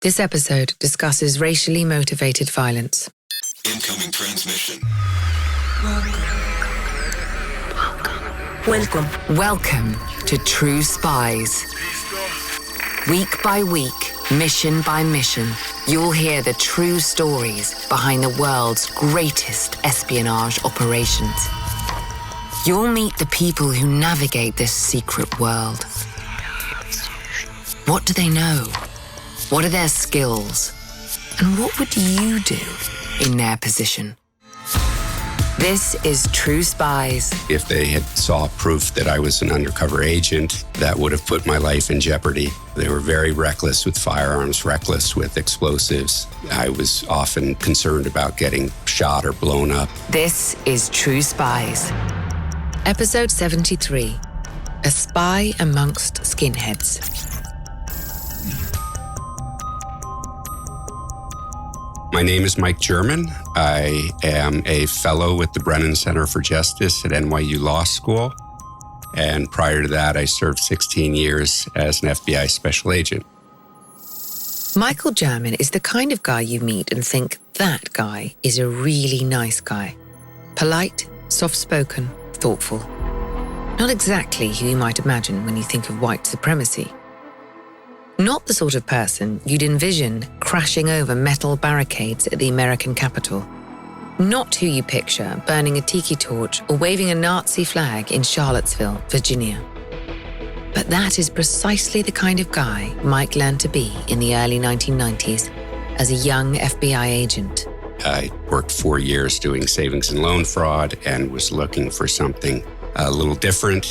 This episode discusses racially motivated violence. Incoming transmission. Welcome to True Spies. Week by week, mission by mission, you'll hear the true stories behind the world's greatest espionage operations. You'll meet the people who navigate this secret world. What do they know? What are their skills? And what would you do in their position? This is True Spies. If they had saw proof that I was an undercover agent, that would have put my life in jeopardy. They were very reckless with firearms, reckless with explosives. I was often concerned about getting shot or blown up. This is True Spies. Episode 73, A Spy Amongst Skinheads. My name is Mike German. I am a fellow with the Brennan Center for Justice at NYU Law School. And prior to that, I served 16 years as an FBI special agent. Michael German is the kind of guy you meet and think, that guy is a really nice guy. Polite, soft-spoken, thoughtful. Not exactly who you might imagine when you think of white supremacy. Not the sort of person you'd envision crashing over metal barricades at the American Capitol. Not who you picture burning a tiki torch or waving a Nazi flag in Charlottesville, Virginia. But that is precisely the kind of guy Mike learned to be in the early 1990s as a young FBI agent. I worked 4 years doing savings and loan fraud and was looking for something a little different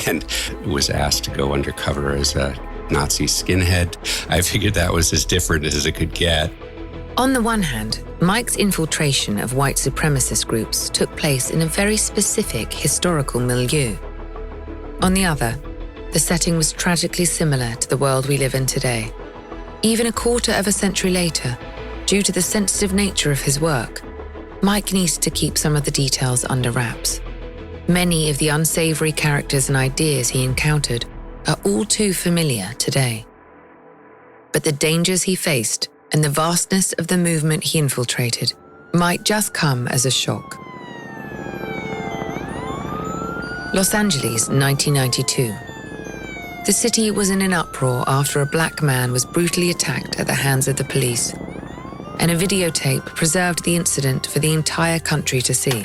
and was asked to go undercover as a Nazi skinhead. I figured that was as different as it could get. On the one hand, Mike's infiltration of white supremacist groups took place in a very specific historical milieu. On the other, the setting was tragically similar to the world we live in today. Even a quarter of a century later, due to the sensitive nature of his work, Mike needs to keep some of the details under wraps. Many of the unsavory characters and ideas he encountered are all too familiar today. But the dangers he faced and the vastness of the movement he infiltrated might just come as a shock. Los Angeles, 1992. The city was in an uproar after a black man was brutally attacked at the hands of the police, and a videotape preserved the incident for the entire country to see.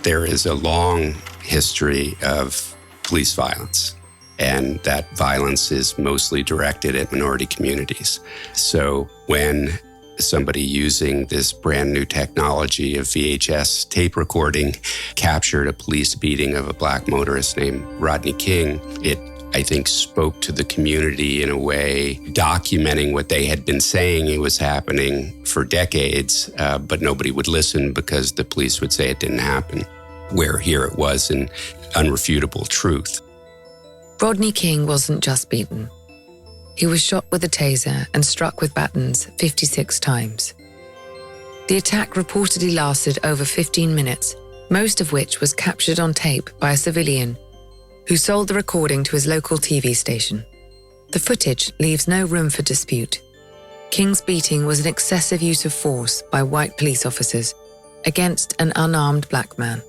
There is a long history of police violence, and that violence is mostly directed at minority communities. So when somebody using this brand new technology of VHS tape recording captured a police beating of a black motorist named Rodney King, it, I think, spoke to the community in a way, documenting what they had been saying was happening for decades, but nobody would listen because the police would say it didn't happen, where here it was an unrefutable truth. Rodney King wasn't just beaten. He was shot with a taser and struck with batons 56 times. The attack reportedly lasted over 15 minutes, most of which was captured on tape by a civilian who sold the recording to his local TV station. The footage leaves no room for dispute. King's beating was an excessive use of force by white police officers against an unarmed black man.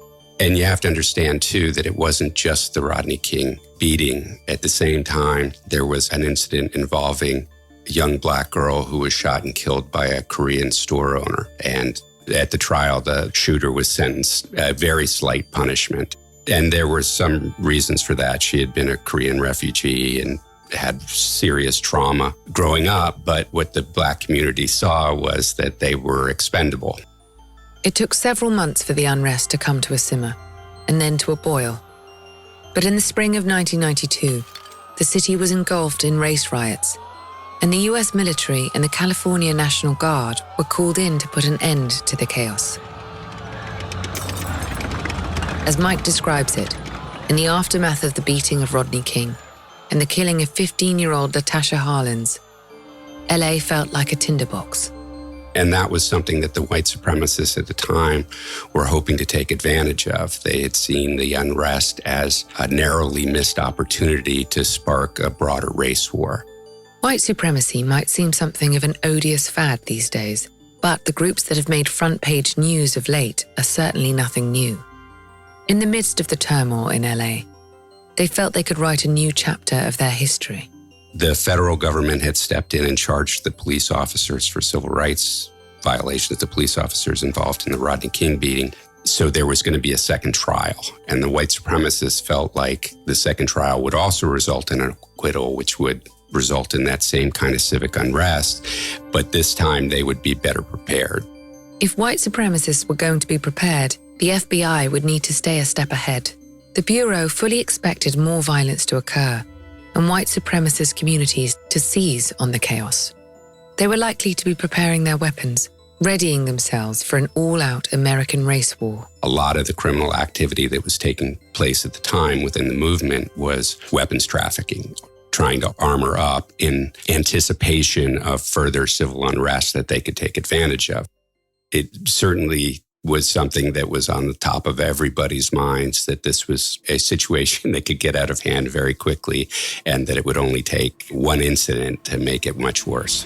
And you have to understand, too, that it wasn't just the Rodney King beating. At the same time, there was an incident involving a young black girl who was shot and killed by a Korean store owner. And at the trial, the shooter was sentenced a very slight punishment. And there were some reasons for that. She had been a Korean refugee and had serious trauma growing up. But what the black community saw was that they were expendable. It took several months for the unrest to come to a simmer, and then to a boil. But in the spring of 1992, the city was engulfed in race riots, and the US military and the California National Guard were called in to put an end to the chaos. As Mike describes it, in the aftermath of the beating of Rodney King and the killing of 15-year-old Latasha Harlins, LA felt like a tinderbox. And that was something that the white supremacists at the time were hoping to take advantage of. They had seen the unrest as a narrowly missed opportunity to spark a broader race war. White supremacy might seem something of an odious fad these days, but the groups that have made front-page news of late are certainly nothing new. In the midst of the turmoil in LA, they felt they could write a new chapter of their history. The federal government had stepped in and charged the police officers for civil rights violations, the police officers involved in the Rodney King beating. So there was going to be a second trial. And the white supremacists felt like the second trial would also result in an acquittal, which would result in that same kind of civic unrest. But this time they would be better prepared. If white supremacists were going to be prepared, the FBI would need to stay a step ahead. The Bureau fully expected more violence to occur and white supremacist communities to seize on the chaos. They were likely to be preparing their weapons, readying themselves for an all-out American race war. A lot of the criminal activity that was taking place at the time within the movement was weapons trafficking, trying to armor up in anticipation of further civil unrest that they could take advantage of. It certainly was something that was on the top of everybody's minds, that this was a situation that could get out of hand very quickly and that it would only take one incident to make it much worse.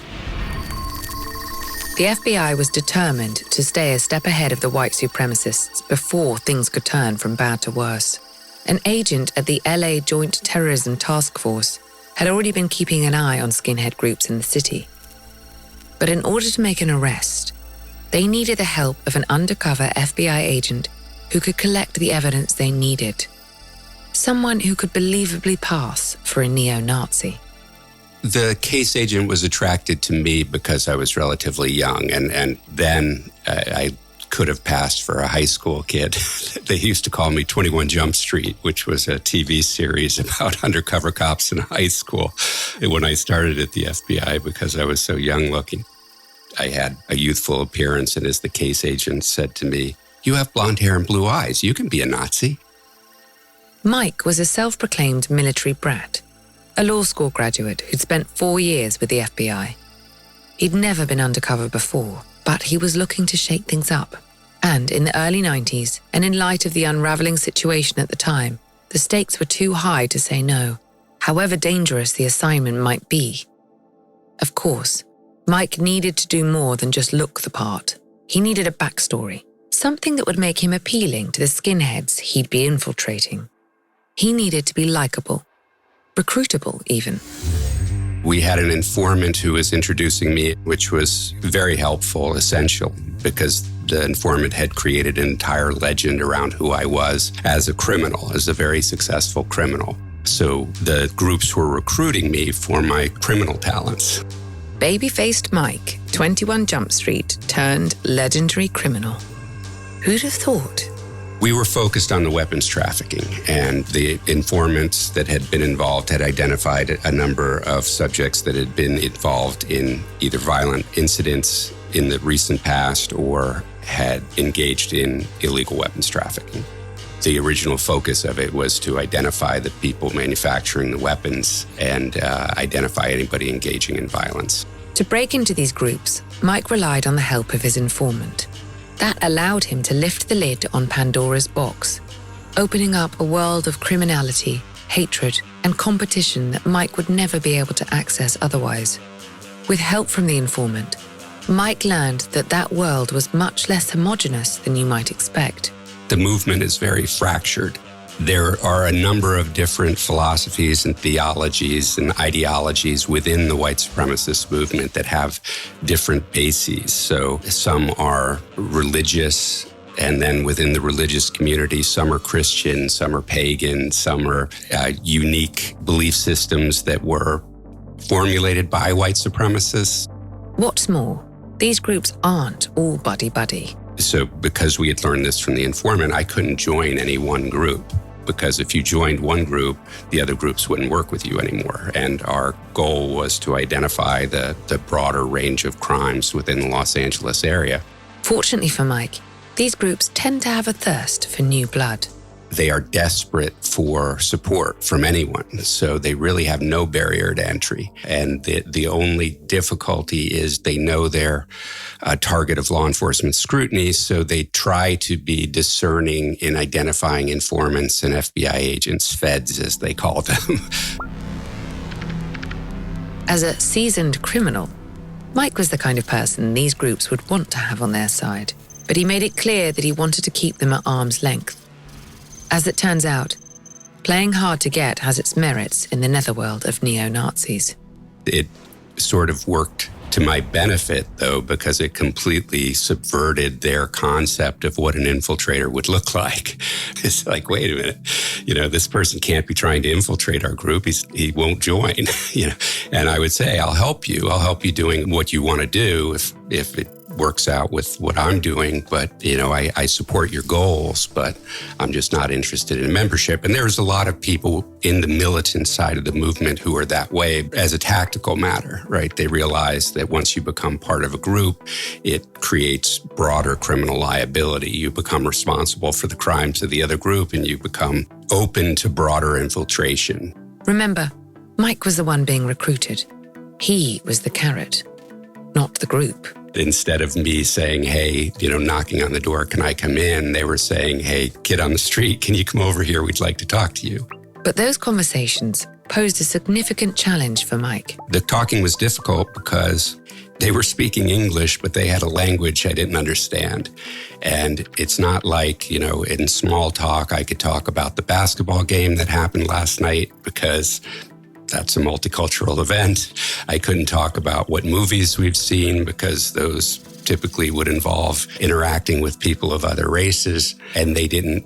The FBI was determined to stay a step ahead of the white supremacists before things could turn from bad to worse. An agent at the LA Joint Terrorism Task Force had already been keeping an eye on skinhead groups in the city. But in order to make an arrest, they needed the help of an undercover FBI agent who could collect the evidence they needed. Someone who could believably pass for a neo-Nazi. The case agent was attracted to me because I was relatively young, and then I could have passed for a high school kid. They used to call me 21 Jump Street, which was a TV series about undercover cops in high school when I started at the FBI because I was so young looking. I had a youthful appearance, and as the case agent said to me, "You have blonde hair and blue eyes. You can be a Nazi." Mike was a self-proclaimed military brat, a law school graduate who'd spent 4 years with the FBI. He'd never been undercover before, but he was looking to shake things up. And in the early 90s, and in light of the unraveling situation at the time, the stakes were too high to say no, however dangerous the assignment might be. Of course, Mike needed to do more than just look the part. He needed a backstory, something that would make him appealing to the skinheads he'd be infiltrating. He needed to be likable, recruitable even. We had an informant who was introducing me, which was very helpful, essential, because the informant had created an entire legend around who I was as a criminal, as a very successful criminal. So the groups were recruiting me for my criminal talents. Baby-faced Mike, 21 Jump Street, turned legendary criminal. Who'd have thought? We were focused on the weapons trafficking, and the informants that had been involved had identified a number of subjects that had been involved in either violent incidents in the recent past or had engaged in illegal weapons trafficking. The original focus of it was to identify the people manufacturing the weapons and identify anybody engaging in violence. To break into these groups, Mike relied on the help of his informant. That allowed him to lift the lid on Pandora's box, opening up a world of criminality, hatred, and competition that Mike would never be able to access otherwise. With help from the informant, Mike learned that that world was much less homogenous than you might expect. The movement is very fractured. There are a number of different philosophies and theologies and ideologies within the white supremacist movement that have different bases. So some are religious, and then within the religious community, some are Christian, some are pagan, some are unique belief systems that were formulated by white supremacists. What's more, these groups aren't all buddy-buddy. So because we had learned this from the informant, I couldn't join any one group, because if you joined one group, the other groups wouldn't work with you anymore. And our goal was to identify the broader range of crimes within the Los Angeles area. Fortunately for Mike, these groups tend to have a thirst for new blood. They are desperate for support from anyone. So they really have no barrier to entry. And the only difficulty is they know they're a target of law enforcement scrutiny. So they try to be discerning in identifying informants and FBI agents, feds as they call them. As a seasoned criminal, Mike was the kind of person these groups would want to have on their side, but he made it clear that he wanted to keep them at arm's length. As it turns out, playing hard to get has its merits in the netherworld of neo-Nazis. It sort of worked to my benefit, though, because it completely subverted their concept of what an infiltrator would look like. It's like, wait a minute, this person can't be trying to infiltrate our group. He won't join, And I would say, I'll help you. I'll help you doing what you want to do if it works out with what I'm doing. But, I support your goals, but I'm just not interested in membership. And there's a lot of people in the militant side of the movement who are that way as a tactical matter, right? They realize that once you become part of a group, it creates broader criminal liability. You become responsible for the crimes of the other group and you become open to broader infiltration. Remember, Mike was the one being recruited. He was the carrot, not the group. Instead of me saying, hey, knocking on the door, can I come in? They were saying, hey, kid on the street, can you come over here? We'd like to talk to you. But those conversations posed a significant challenge for Mike. The talking was difficult because they were speaking English, but they had a language I didn't understand. And it's not like, in small talk, I could talk about the basketball game that happened last night because that's a multicultural event. I couldn't talk about what movies we've seen because those typically would involve interacting with people of other races, and they didn't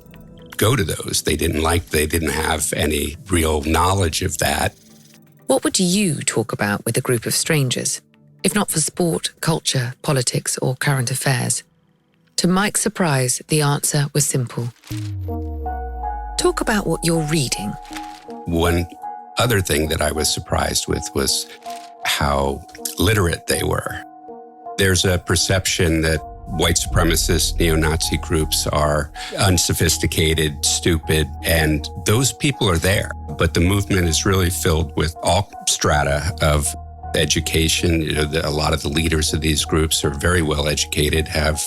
go to those. They didn't have any real knowledge of that. What would you talk about with a group of strangers, if not for sport, culture, politics, or current affairs? To Mike's surprise, the answer was simple. Talk about what you're reading. One other thing that I was surprised with was how literate they were. There's a perception that white supremacist neo-Nazi groups are unsophisticated, stupid, and those people are there. But the movement is really filled with all strata of education. A lot of the leaders of these groups are very well educated, have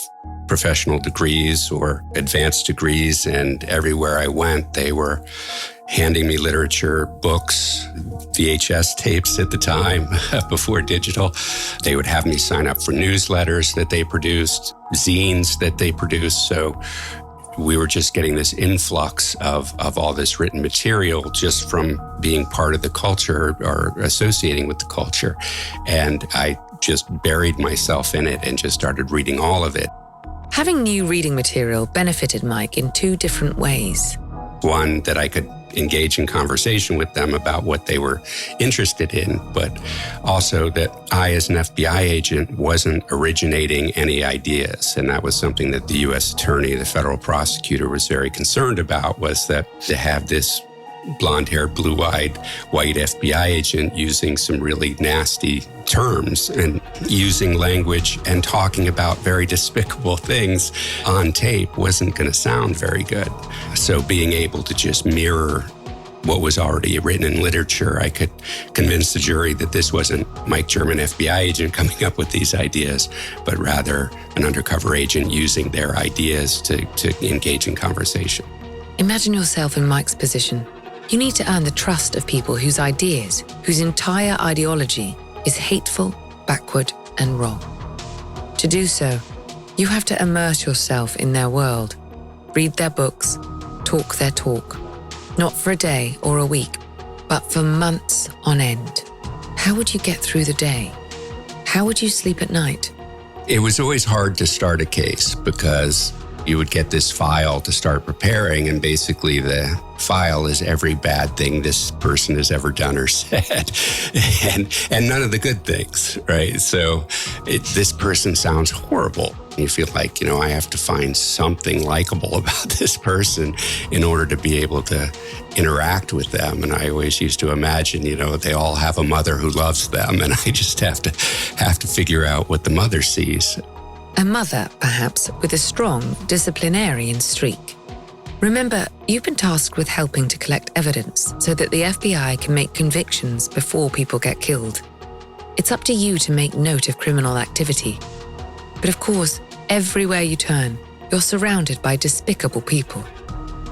professional degrees or advanced degrees, and everywhere I went, they were handing me literature, books, VHS tapes at the time, before digital. They would have me sign up for newsletters that they produced, zines that they produced. So we were just getting this influx of all this written material just from being part of the culture or associating with the culture. And I just buried myself in it and just started reading all of it. Having new reading material benefited Mike in two different ways. One, that I could engage in conversation with them about what they were interested in, but also that I, as an FBI agent, wasn't originating any ideas. And that was something that the U.S. attorney, the federal prosecutor, was very concerned about, was that to have this blonde-haired, blue-eyed, white FBI agent using some really nasty terms and using language and talking about very despicable things on tape wasn't going to sound very good. So being able to just mirror what was already written in literature, I could convince the jury that this wasn't Mike German, FBI agent, coming up with these ideas, but rather an undercover agent using their ideas to engage in conversation. Imagine yourself in Mike's position. You need to earn the trust of people whose ideas, whose entire ideology is hateful, backward, and wrong. To do so, you have to immerse yourself in their world, read their books, talk their talk, not for a day or a week, but for months on end. How would you get through the day? How would you sleep at night? It was always hard to start a case because you would get this file to start preparing, and basically the file is every bad thing this person has ever done or said, and none of the good things, right? So this person sounds horrible. You feel like, I have to find something likable about this person in order to be able to interact with them. And I always used to imagine, they all have a mother who loves them, and I just have to figure out what the mother sees. A mother, perhaps, with a strong disciplinarian streak. Remember, you've been tasked with helping to collect evidence so that the FBI can make convictions before people get killed. It's up to you to make note of criminal activity. But of course, everywhere you turn, you're surrounded by despicable people.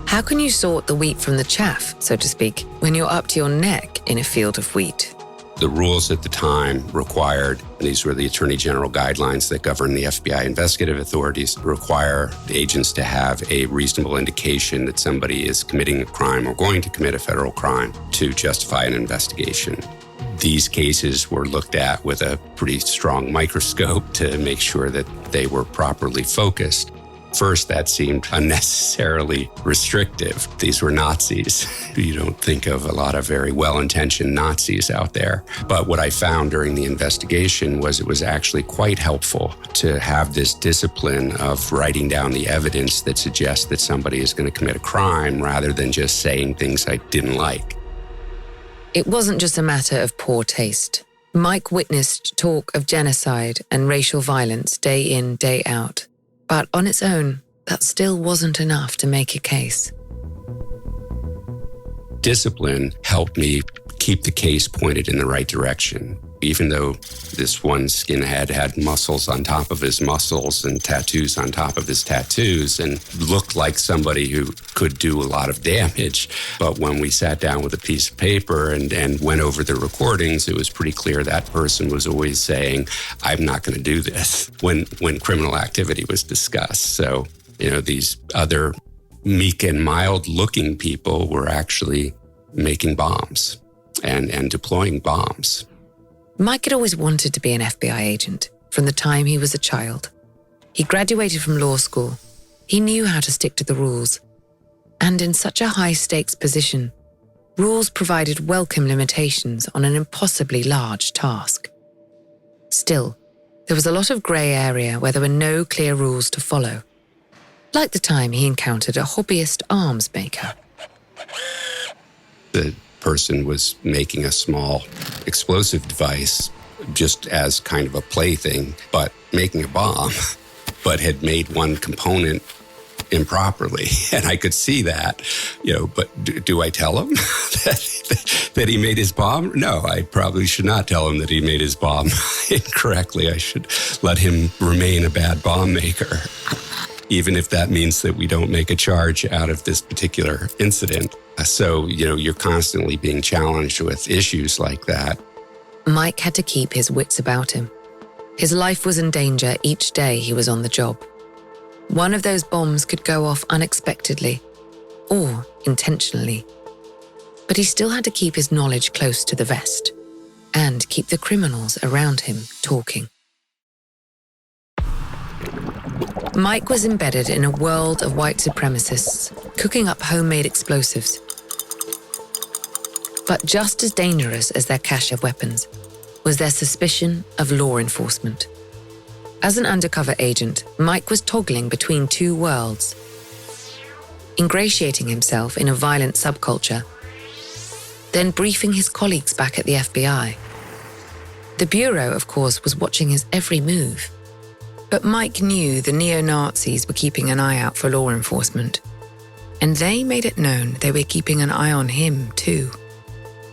How can you sort the wheat from the chaff, so to speak, when you're up to your neck in a field of wheat? The rules at the time required, these were the Attorney General guidelines that govern the FBI investigative authorities, require the agents to have a reasonable indication that somebody is committing a crime or going to commit a federal crime to justify an investigation. These cases were looked at with a pretty strong microscope to make sure that they were properly focused. First, that seemed unnecessarily restrictive. These were Nazis. You don't think of a lot of very well-intentioned Nazis out there. But what I found during the investigation was it was actually quite helpful to have this discipline of writing down the evidence that suggests that somebody is going to commit a crime rather than just saying things I didn't like. It wasn't just a matter of poor taste. Mike witnessed talk of genocide and racial violence day in, day out. But on its own, that still wasn't enough to make a case. Discipline helped me keep the case pointed in the right direction. Even though this one skinhead had muscles on top of his muscles and tattoos on top of his tattoos and looked like somebody who could do a lot of damage. But when we sat down with a piece of paper and went over the recordings, it was pretty clear that person was always saying, I'm not going to do this when criminal activity was discussed. So, these other meek and mild looking people were actually making bombs and deploying bombs. Mike had always wanted to be an FBI agent from the time he was a child. He graduated from law school. He knew how to stick to the rules. And in such a high-stakes position, rules provided welcome limitations on an impossibly large task. Still, there was a lot of grey area where there were no clear rules to follow. Like the time he encountered a hobbyist arms maker. The person was making a small explosive device just as kind of a plaything, but making a bomb, but had made one component improperly. And I could see that, but do I tell him that he made his bomb? No, I probably should not tell him that he made his bomb incorrectly. I should let him remain a bad bomb maker, even if that means that we don't make a charge out of this particular incident. So, you're constantly being challenged with issues like that. Mike had to keep his wits about him. His life was in danger each day he was on the job. One of those bombs could go off unexpectedly or intentionally. But he still had to keep his knowledge close to the vest and keep the criminals around him talking. Mike was embedded in a world of white supremacists, cooking up homemade explosives. But just as dangerous as their cache of weapons was their suspicion of law enforcement. As an undercover agent, Mike was toggling between two worlds, ingratiating himself in a violent subculture, then briefing his colleagues back at the FBI. The Bureau, of course, was watching his every move. But Mike knew the neo-Nazis were keeping an eye out for law enforcement. And they made it known they were keeping an eye on him, too.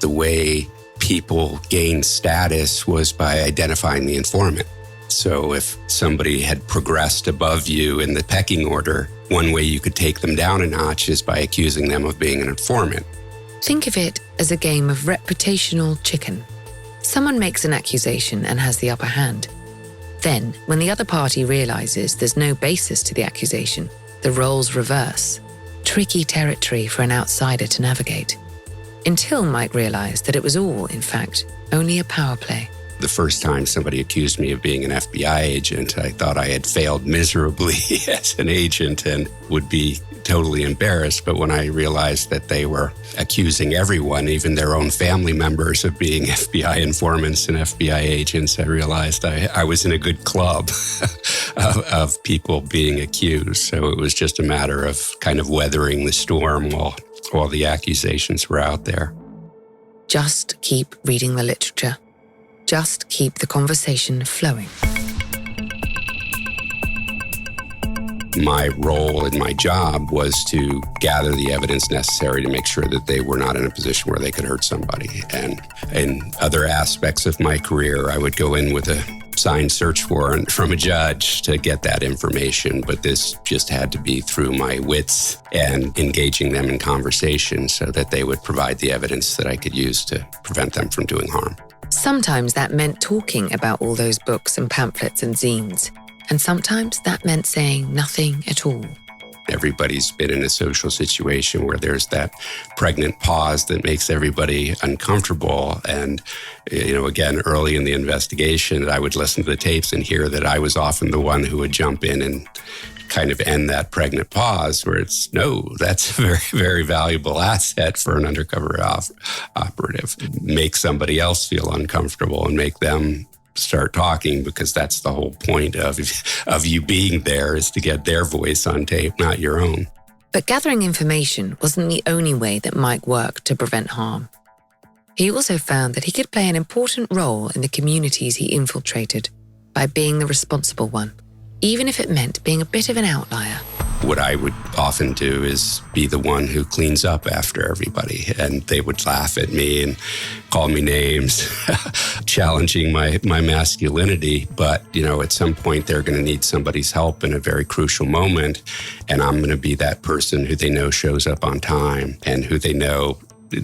The way people gained status was by identifying the informant. So if somebody had progressed above you in the pecking order, one way you could take them down a notch is by accusing them of being an informant. Think of it as a game of reputational chicken. Someone makes an accusation and has the upper hand. Then, when the other party realizes there's no basis to the accusation, the roles reverse. Tricky territory for an outsider to navigate. Until Mike realized that it was all, in fact, only a power play. The first time somebody accused me of being an FBI agent, I thought I had failed miserably as an agent and would be totally embarrassed. But when I realized that they were accusing everyone, even their own family members, of being FBI informants and FBI agents, I realized I was in a good club of people being accused. So it was just a matter of kind of weathering the storm while the accusations were out there. Just keep reading the literature. Just keep the conversation flowing. my role in my job was to gather the evidence necessary to make sure that they were not in a position where they could hurt somebody. And in other aspects of my career, I would go in with a signed search warrant from a judge to get that information. But this just had to be through my wits and engaging them in conversation so that they would provide the evidence that I could use to prevent them from doing harm. Sometimes that meant talking about all those books and pamphlets and zines. And sometimes that meant saying nothing at all. Everybody's been in a social situation where there's that pregnant pause that makes everybody uncomfortable. And, again, early in the investigation, I would listen to the tapes and hear that I was often the one who would jump in and kind of end that pregnant pause where it's, no, that's a very, very valuable asset for an undercover operative. Make somebody else feel uncomfortable and make them start talking, because that's the whole point of you being there, is to get their voice on tape, not your own. But gathering information wasn't the only way that Mike worked to prevent harm. He also found that he could play an important role in the communities he infiltrated by being the responsible one, even if it meant being a bit of an outlier. What I would often do is be the one who cleans up after everybody. And they would laugh at me and call me names, challenging my masculinity. But, at some point they're going to need somebody's help in a very crucial moment. And I'm going to be that person who they know shows up on time and who they know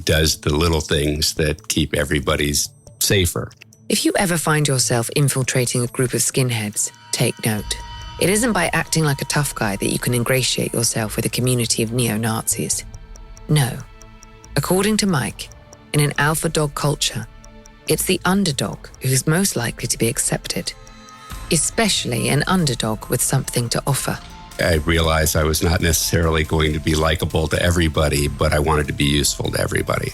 does the little things that keep everybody safer. If you ever find yourself infiltrating a group of skinheads, take note. It isn't by acting like a tough guy that you can ingratiate yourself with a community of neo-Nazis. No. According to Mike, in an alpha dog culture, it's the underdog who's most likely to be accepted, especially an underdog with something to offer. I realized I was not necessarily going to be likable to everybody, but I wanted to be useful to everybody.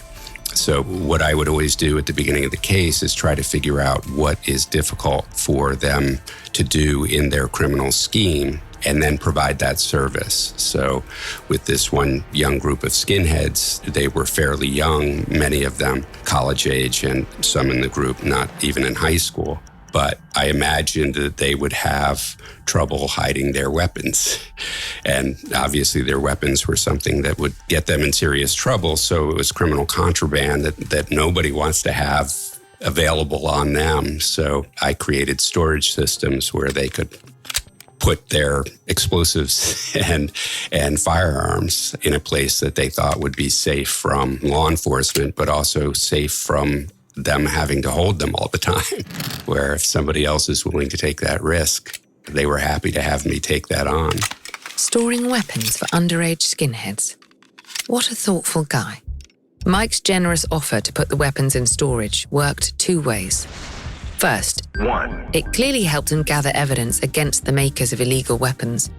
So what I would always do at the beginning of the case is try to figure out what is difficult for them to do in their criminal scheme and then provide that service. So with this one young group of skinheads, they were fairly young, many of them college age, and some in the group not even in high school. But I imagined that they would have trouble hiding their weapons. And obviously their weapons were something that would get them in serious trouble. So it was criminal contraband that nobody wants to have available on them. So I created storage systems where they could put their explosives and firearms in a place that they thought would be safe from law enforcement, but also safe from them having to hold them all the time, where if somebody else is willing to take that risk, they were happy to have me take that on. Storing weapons for underage skinheads. What a thoughtful guy. Mike's generous offer to put the weapons in storage worked two ways. First, 1. it clearly helped him gather evidence against the makers of illegal weapons.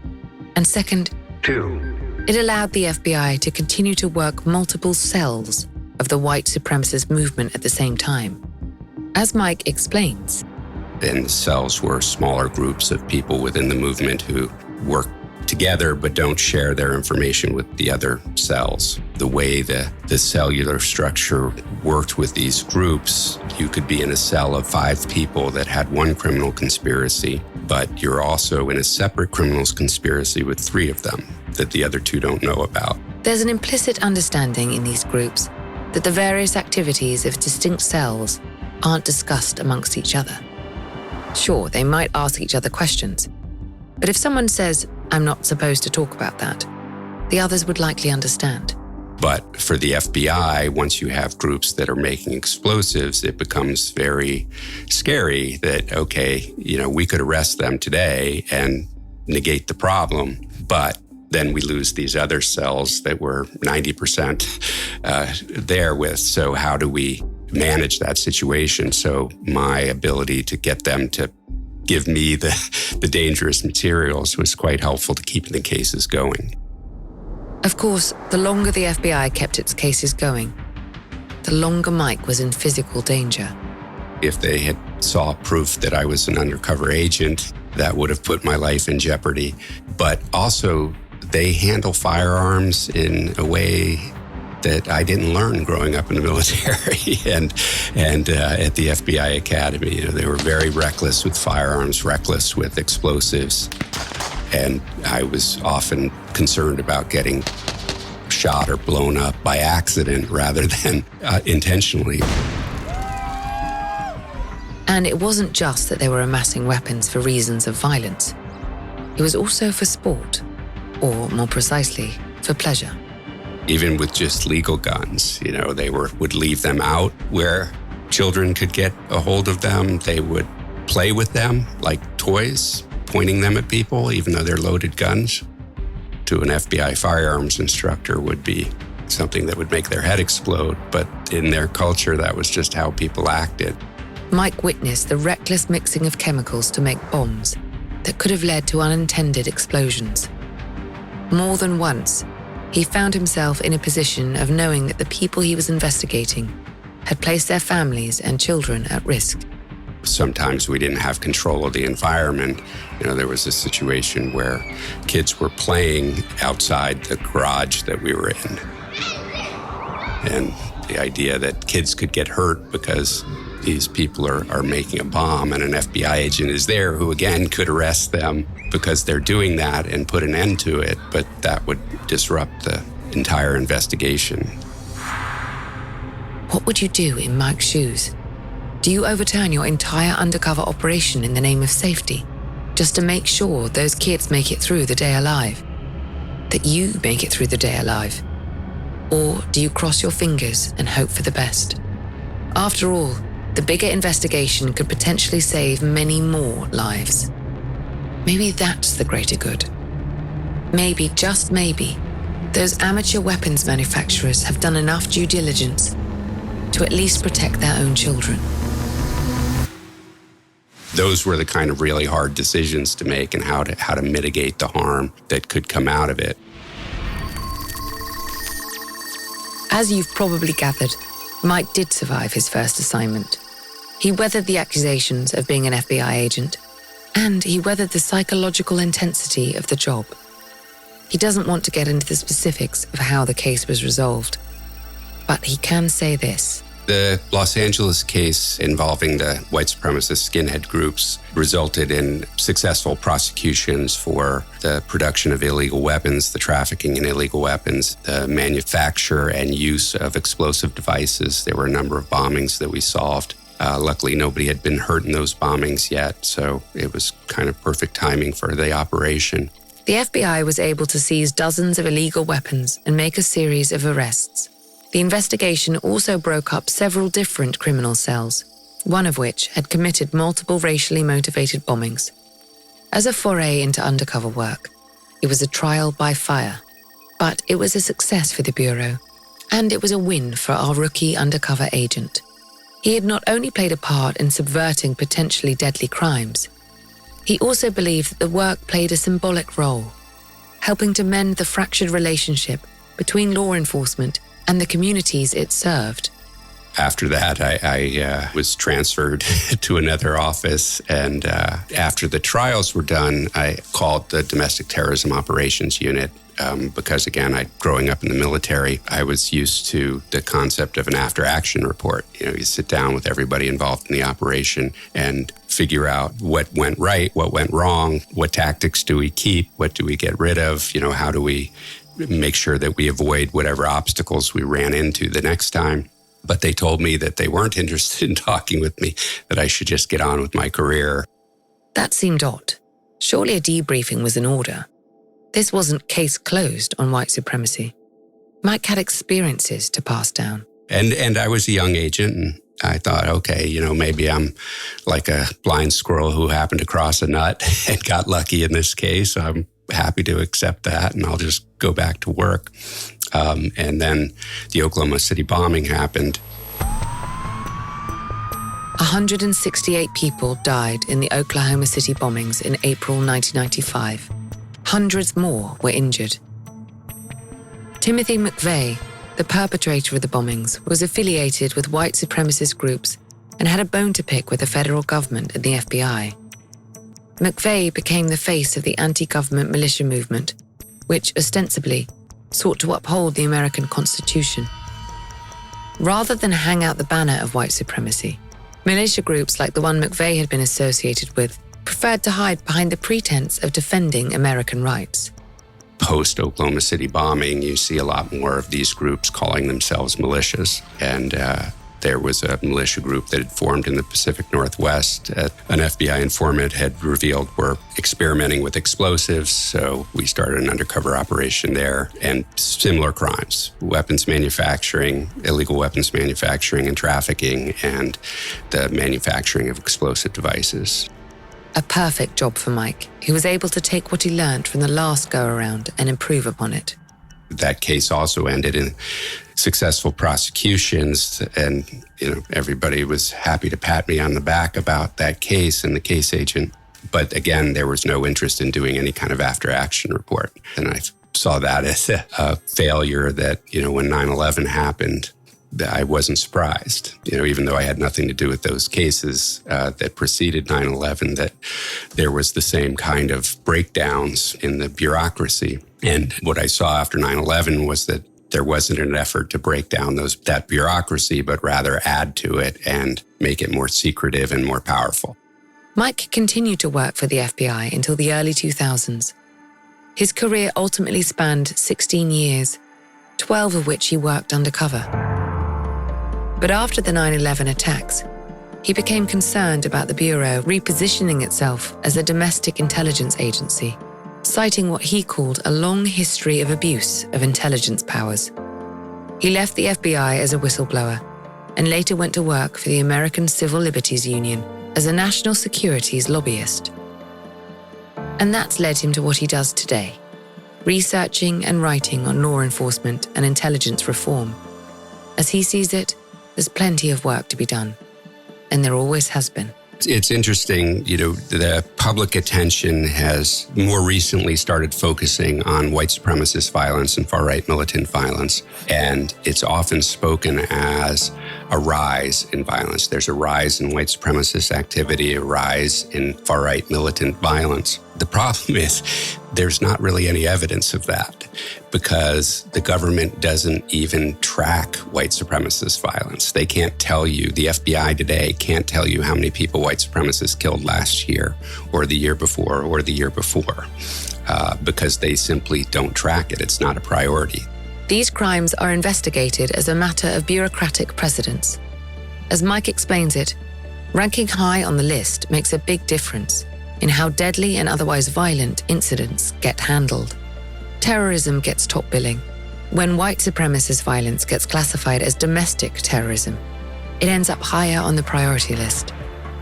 And second, 2. it allowed the FBI to continue to work multiple cells of the white supremacist movement at the same time. As Mike explains, and the cells were smaller groups of people within the movement who work together but don't share their information with the other cells. The way the cellular structure worked with these groups, you could be in a cell of 5 people that had one criminal conspiracy, but you're also in a separate criminals conspiracy with 3 of them that the other 2 don't know about. there's an implicit understanding in these groups that the various activities of distinct cells aren't discussed amongst each other. Sure, they might ask each other questions, but if someone says, "I'm not supposed to talk about that," the others would likely understand. But for the FBI, once you have groups that are making explosives, it becomes very scary that, okay, we could arrest them today and negate the problem, but then we lose these other cells that we're 90% there with. So how do we manage that situation? So my ability to get them to give me the dangerous materials was quite helpful to keeping the cases going. Of course, the longer the FBI kept its cases going, the longer Mike was in physical danger. If they had saw proof that I was an undercover agent, that would have put my life in jeopardy. But also, they handle firearms in a way that I didn't learn growing up in the military and at the FBI Academy. They were very reckless with firearms, reckless with explosives. And I was often concerned about getting shot or blown up by accident rather than intentionally. And it wasn't just that they were amassing weapons for reasons of violence. It was also for sport, or more precisely, for pleasure. Even with just legal guns, they would leave them out where children could get a hold of them. They would play with them like toys, pointing them at people, even though they're loaded guns. To an FBI firearms instructor would be something that would make their head explode. But in their culture, that was just how people acted. Mike witnessed the reckless mixing of chemicals to make bombs that could have led to unintended explosions. More than once, he found himself in a position of knowing that the people he was investigating had placed their families and children at risk. Sometimes we didn't have control of the environment. There was a situation where kids were playing outside the garage that we were in. And the idea that kids could get hurt because these people are making a bomb and an FBI agent is there who, again, could arrest them because they're doing that and put an end to it, but that would disrupt the entire investigation. What would you do in Mike's shoes? Do you overturn your entire undercover operation in the name of safety, just to make sure those kids make it through the day alive? That you make it through the day alive? Or do you cross your fingers and hope for the best? After all, the bigger investigation could potentially save many more lives. Maybe that's the greater good. Maybe, just maybe, those amateur weapons manufacturers have done enough due diligence to at least protect their own children. Those were the kind of really hard decisions to make and how to mitigate the harm that could come out of it. As you've probably gathered, Mike did survive his first assignment. He weathered the accusations of being an FBI agent, and he weathered the psychological intensity of the job. He doesn't want to get into the specifics of how the case was resolved, but he can say this. The Los Angeles case involving the white supremacist skinhead groups resulted in successful prosecutions for the production of illegal weapons, the trafficking in illegal weapons, the manufacture and use of explosive devices. There were a number of bombings that we solved. Luckily, nobody had been hurt in those bombings yet, so it was kind of perfect timing for the operation. The FBI was able to seize dozens of illegal weapons and make a series of arrests. The investigation also broke up several different criminal cells, one of which had committed multiple racially motivated bombings. As a foray into undercover work, it was a trial by fire, but it was a success for the Bureau, and it was a win for our rookie undercover agent. He had not only played a part in subverting potentially deadly crimes, he also believed that the work played a symbolic role, helping to mend the fractured relationship between law enforcement and the communities it served. After that, I was transferred to another office, and after the trials were done, I called the Domestic Terrorism Operations Unit because, again, growing up in the military, I was used to the concept of an after-action report. You sit down with everybody involved in the operation and figure out what went right, what went wrong, what tactics do we keep, what do we get rid of, how do we make sure that we avoid whatever obstacles we ran into the next time. But they told me that they weren't interested in talking with me, that I should just get on with my career. That seemed odd. Surely a debriefing was in order. This wasn't case closed on white supremacy. Mike had experiences to pass down. And I was a young agent, and I thought, okay, maybe I'm like a blind squirrel who happened to cross a nut and got lucky in this case. I'm happy to accept that, and I'll just go back to work. And then the Oklahoma City bombing happened. 168 people died in the Oklahoma City bombings in April 1995. Hundreds more were injured. Timothy McVeigh, the perpetrator of the bombings, was affiliated with white supremacist groups and had a bone to pick with the federal government and the FBI. McVeigh became the face of the anti-government militia movement, which ostensibly sought to uphold the American Constitution. Rather than hang out the banner of white supremacy, militia groups like the one McVeigh had been associated with preferred to hide behind the pretense of defending American rights. Post-Oklahoma City bombing, you see a lot more of these groups calling themselves militias. And there was a militia group that had formed in the Pacific Northwest. An FBI informant had revealed were experimenting with explosives, so we started an undercover operation there. And similar crimes, weapons manufacturing, illegal weapons manufacturing and trafficking, and the manufacturing of explosive devices. A perfect job for Mike, who was able to take what he learned from the last go-around and improve upon it. That case also ended in successful prosecutions, and everybody was happy to pat me on the back about that case and the case agent. But again, there was no interest in doing any kind of after-action report. And I saw that as a failure that, when 9/11 happened, I wasn't surprised, even though I had nothing to do with those cases that preceded 9/11, that there was the same kind of breakdowns in the bureaucracy. And what I saw after 9/11 was that there wasn't an effort to break down that bureaucracy, but rather add to it and make it more secretive and more powerful. Mike continued to work for the FBI until the early 2000s. His career ultimately spanned 16 years, 12 of which he worked undercover. But after the 9/11 attacks, he became concerned about the Bureau repositioning itself as a domestic intelligence agency, citing what he called a long history of abuse of intelligence powers. He left the FBI as a whistleblower and later went to work for the American Civil Liberties Union as a national securities lobbyist. And that's led him to what he does today, researching and writing on law enforcement and intelligence reform. As he sees it, there's plenty of work to be done, and there always has been. It's interesting, the public attention has more recently started focusing on white supremacist violence and far-right militant violence, and it's often spoken as a rise in violence. There's a rise in white supremacist activity, a rise in far-right militant violence. The problem is there's not really any evidence of that because the government doesn't even track white supremacist violence. They can't tell you, the FBI today can't tell you how many people white supremacists killed last year or the year before or the year before because they simply don't track it. It's not a priority. These crimes are investigated as a matter of bureaucratic precedence. As Mike explains it, ranking high on the list makes a big difference in how deadly and otherwise violent incidents get handled. Terrorism gets top billing. When white supremacist violence gets classified as domestic terrorism, it ends up higher on the priority list.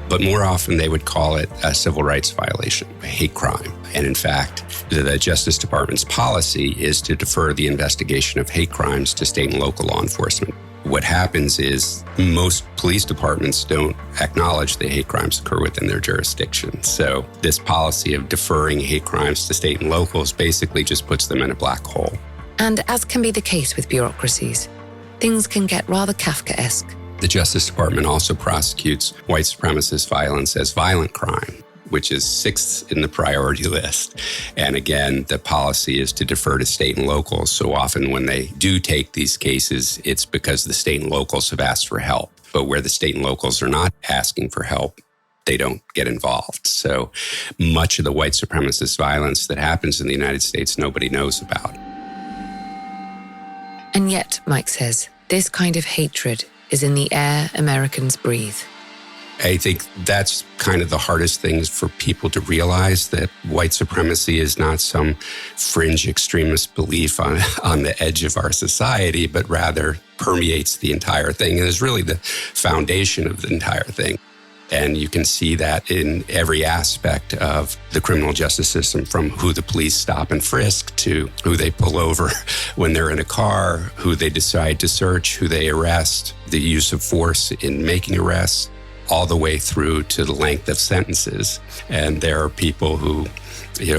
But more often they would call it a civil rights violation, a hate crime. And in fact, the Justice Department's policy is to defer the investigation of hate crimes to state and local law enforcement. What happens is most police departments don't acknowledge that hate crimes occur within their jurisdiction. So this policy of deferring hate crimes to state and locals basically just puts them in a black hole. And as can be the case with bureaucracies, things can get rather Kafkaesque. The Justice Department also prosecutes white supremacist violence as violent crime, which is 6th in the priority list. And again, the policy is to defer to state and locals. So often when they do take these cases, it's because the state and locals have asked for help. But where the state and locals are not asking for help, they don't get involved. So much of the white supremacist violence that happens in the United States, nobody knows about. And yet, Mike says, this kind of hatred is in the air Americans breathe. I think that's kind of the hardest things for people to realize, that white supremacy is not some fringe extremist belief on the edge of our society, but rather permeates the entire thing and is really the foundation of the entire thing. And you can see that in every aspect of the criminal justice system, from who the police stop and frisk to who they pull over when they're in a car, who they decide to search, who they arrest, the use of force in making arrests, all the way through to the length of sentences. And there are people who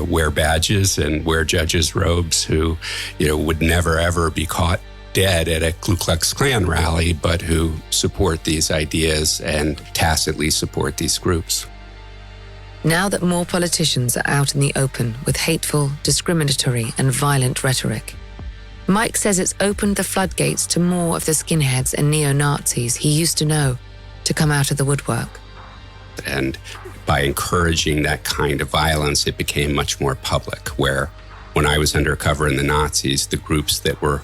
wear badges and wear judges' robes who would never, ever be caught dead at a Ku Klux Klan rally, but who support these ideas and tacitly support these groups. Now that more politicians are out in the open with hateful, discriminatory, and violent rhetoric, Mike says it's opened the floodgates to more of the skinheads and neo-Nazis he used to know to come out of the woodwork. And by encouraging that kind of violence, it became much more public, where when I was undercover in the Nazis, the groups that were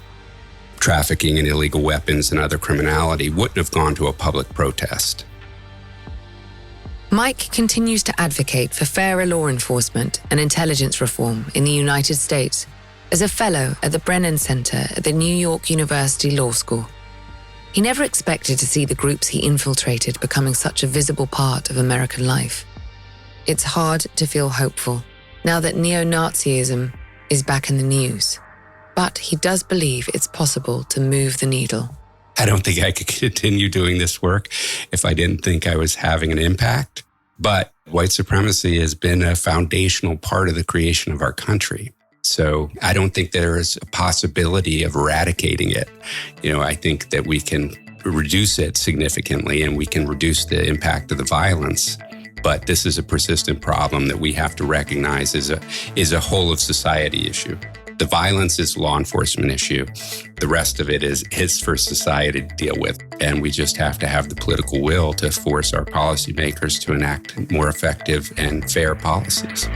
trafficking in illegal weapons and other criminality wouldn't have gone to a public protest. Mike continues to advocate for fairer law enforcement and intelligence reform in the United States as a fellow at the Brennan Center at the New York University Law School. He never expected to see the groups he infiltrated becoming such a visible part of American life. It's hard to feel hopeful now that neo-Nazism is back in the news, but he does believe it's possible to move the needle. I don't think I could continue doing this work if I didn't think I was having an impact. But white supremacy has been a foundational part of the creation of our country. So I don't think there is a possibility of eradicating it. I think that we can reduce it significantly and we can reduce the impact of the violence. But this is a persistent problem that we have to recognize is a whole of society issue. The violence is a law enforcement issue. The rest of it is for society to deal with. And we just have to have the political will to force our policymakers to enact more effective and fair policies.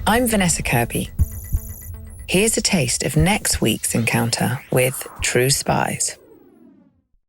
I'm Vanessa Kirby. Here's a taste of next week's encounter with True Spies.